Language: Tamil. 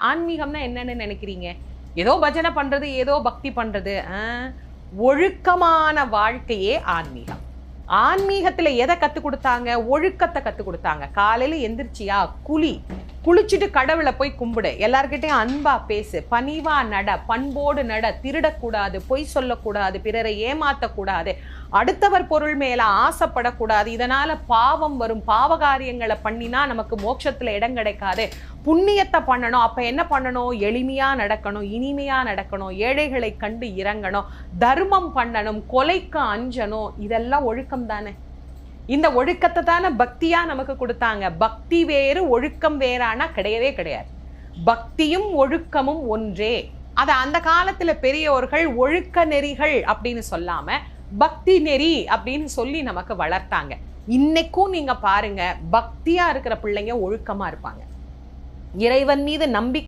ஆன்மீகம்னா என்னன்னு நினைக்கிறீங்க? ஏதோ பஜனை பண்றது, ஏதோ பக்தி பண்றது. ஒழுக்கமான வாழ்க்கையே ஆன்மீகம். ஆன்மீகத்துல எதை கத்து கொடுத்தாங்க? ஒழுக்கத்தை கத்து கொடுத்தாங்க. காலையில எந்திரிச்சியா, குளிச்சுட்டு கடவுளை போய் கும்பிடு, எல்லார்கிட்டையும் அன்பா பேசு, பணிவா நட, பண்போடு நட, திருடக்கூடாது, பொய் சொல்லக்கூடாது, பிறரை ஏமாத்தக்கூடாது, அடுத்தவர் பொருள் மேல ஆசைப்படக்கூடாது, இதனால பாவம் வரும், பாவகாரியங்களை பண்ணினா நமக்கு மோட்சத்துல இடம் கிடைக்காது, புண்ணியத்தை பண்ணணும். அப்ப என்ன பண்ணணும்? எளிமையா நடக்கணும், இனிமையா நடக்கணும், ஏழைகளை கண்டு இறங்கணும், தர்மம் பண்ணணும், கொலைக்கு அஞ்சணும். இதெல்லாம் ஒழுக்கம் தானே. இந்த ஒழுக்கத்தை தானே பக்தியா நமக்கு கொடுத்தாங்க. பக்தி வேறு ஒழுக்கம் வேறானா கிடையவே கிடையாது. பக்தியும் ஒழுக்கமும் ஒன்றே. அத அந்த காலத்துல பெரியவர்கள் ஒழுக்க நெறிகள் அப்படின்னு சொல்லாம பக்தி நெறி அப்படின்னு சொல்லி நமக்கு வளர்த்தாங்க. இன்னைக்கும் நீங்க பாருங்க, பக்தியா இருக்கிற பிள்ளைங்க ஒழுக்கமா இருப்பாங்க. இறைவன் மீது நம்பிக்கை